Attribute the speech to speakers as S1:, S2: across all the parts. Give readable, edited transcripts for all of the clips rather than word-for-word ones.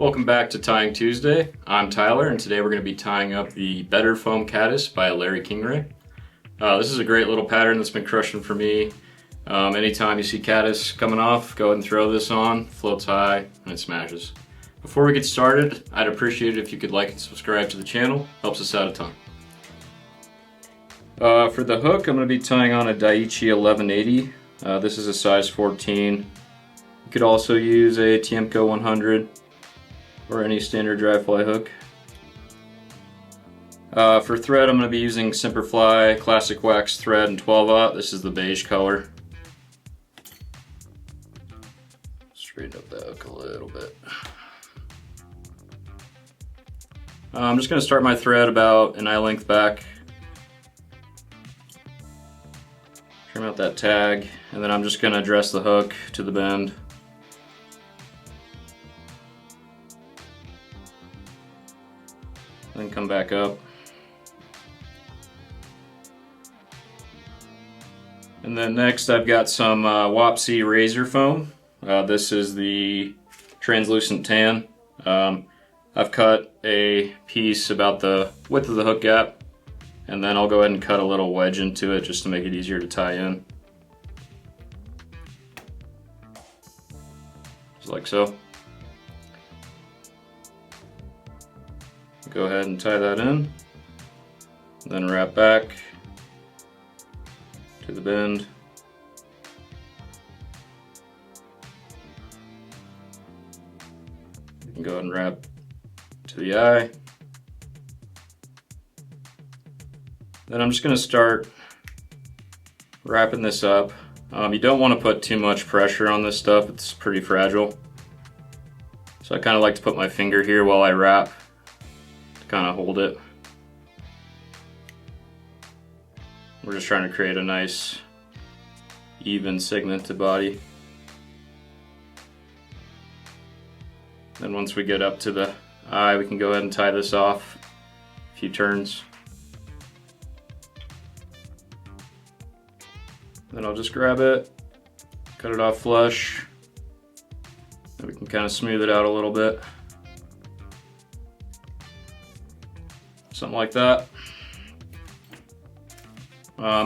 S1: Welcome back to Tying Tuesday. I'm Tyler, and today we're going to be tying up the Better Foam Caddis by Larry Kingery. This is a great little pattern that's been crushing for me. Anytime you see caddis coming off, go ahead and throw this on. Floats high and it smashes. Before we get started, I'd appreciate it if you could like and subscribe to the channel. Helps us out a ton. For the hook, I'm going to be tying on a Daiichi 1180. This is a size 14. You could also use a Tiemco 100 or any standard dry fly hook. For thread, I'm going to be using Semperfli Classic Wax thread in 12/0. This is the beige color. Straighten up that hook a little bit. I'm just going to start my thread about an eye length back. Trim out that tag, and then I'm just going to address the hook to the bend. Then come back up. And then next I've got some Wapsi razor foam. This is the translucent tan. I've cut a piece about the width of the hook gap, and then I'll go ahead and cut a little wedge into it just to make it easier to tie in. Just like so. Go ahead and tie that in, then wrap back to the bend. You can go ahead and wrap to the eye. Then I'm just going to start wrapping this up. You don't want to put too much pressure on this stuff, it's pretty fragile. So I kind of like to put my finger here while I wrap, kind of hold it. We're just trying to create a nice even segmented body. Then once we get up to the eye, we can go ahead and tie this off a few turns. Then I'll just grab it, cut it off flush, and we can kind of smooth it out a little bit. Something like that.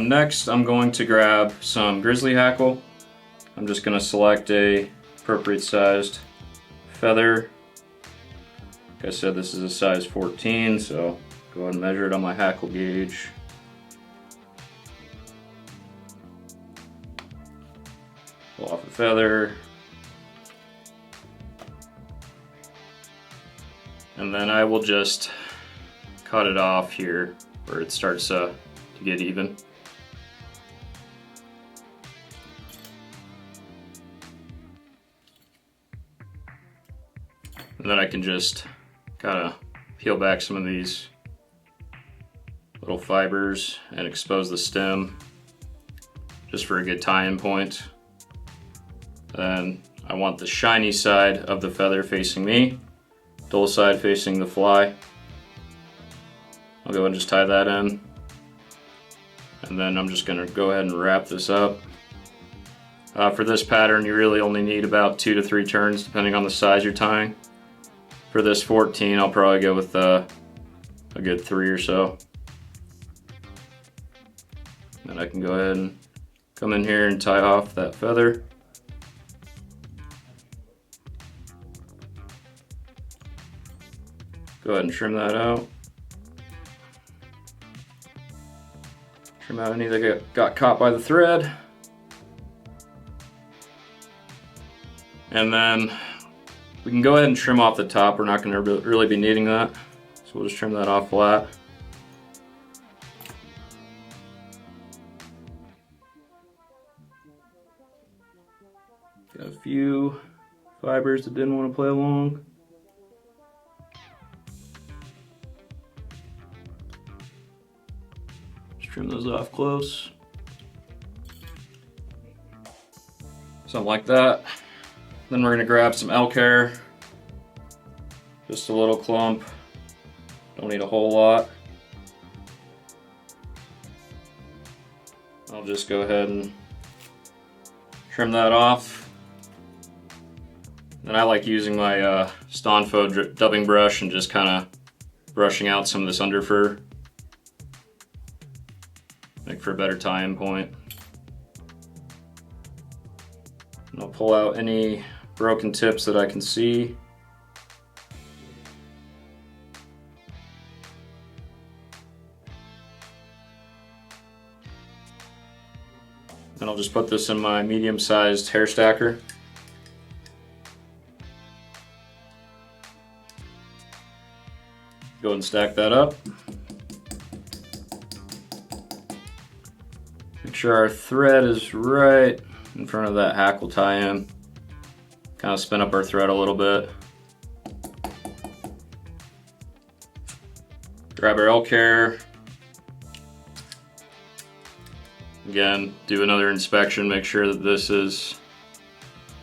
S1: Next, I'm going to grab some Grizzly Hackle. I'm just going to select a appropriate sized feather. Like I said, this is a size 14, so go ahead and measure it on my Hackle gauge. Pull off a feather. And then I will just cut it off here where it starts to get even. And then I can just kind of peel back some of these little fibers and expose the stem just for a good tie-in point. Then I want the shiny side of the feather facing me, dull side facing the fly. I'll go ahead and just tie that in, and then I'm just going to go ahead and wrap this up. For this pattern, you really only need about 2 to 3 turns depending on the size you're tying. For this 14, I'll probably go with a good 3 or so. Then I can go ahead and come in here and tie off that feather. Go ahead and trim that out. Trim out any that got caught by the thread. And then we can go ahead and trim off the top. We're not going to really be needing that. So we'll just trim that off flat. Got a few fibers that didn't want to play along. Trim those off close. Something like that. Then we're going to grab some elk hair. Just a little clump. Don't need a whole lot. I'll just go ahead and trim that off. And I like using my Stonfo dubbing brush and just kind of brushing out some of this under fur. Make for a better tie-in point. And I'll pull out any broken tips that I can see. And I'll just put this in my medium-sized hair stacker. Go ahead and stack that up. Make sure our thread is right in front of that hackle tie-in. Kind of spin up our thread a little bit. Grab our elk hair. Again, do another inspection, make sure that this is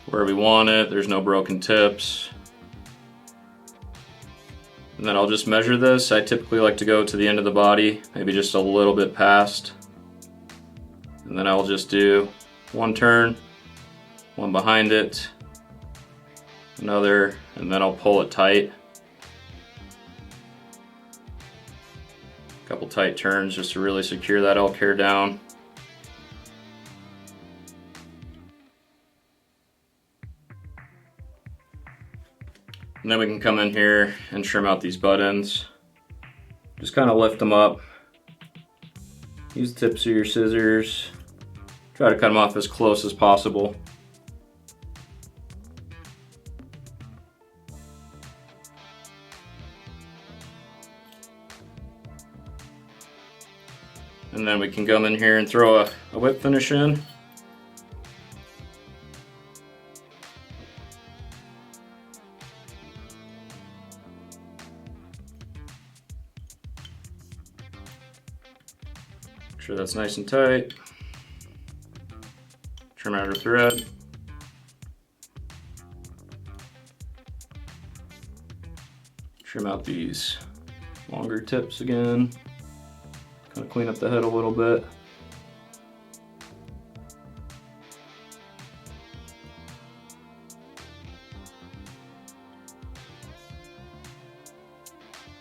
S1: where we want it, there's no broken tips. And then I'll just measure this. I typically like to go to the end of the body, maybe just a little bit past. And then I'll just do one turn, one behind it, another, and then I'll pull it tight. A couple tight turns just to really secure that elk hair down. And then we can come in here and trim out these butt ends. Just kind of lift them up. Use the tips of your scissors. Try to cut them off as close as possible. And then we can come in here and throw a whip finish in. Make sure that's nice and tight. Trim out our thread. Trim out these longer tips again. Kind of clean up the head a little bit.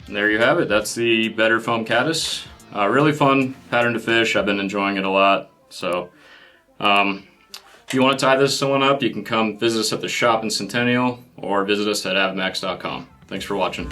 S1: And there you have it. That's the Better Foam Caddis. Really fun pattern to fish. I've been enjoying it a lot. So if you want to tie this one up, you can come visit us at the shop in Centennial or visit us at AvidMax.com. Thanks for watching.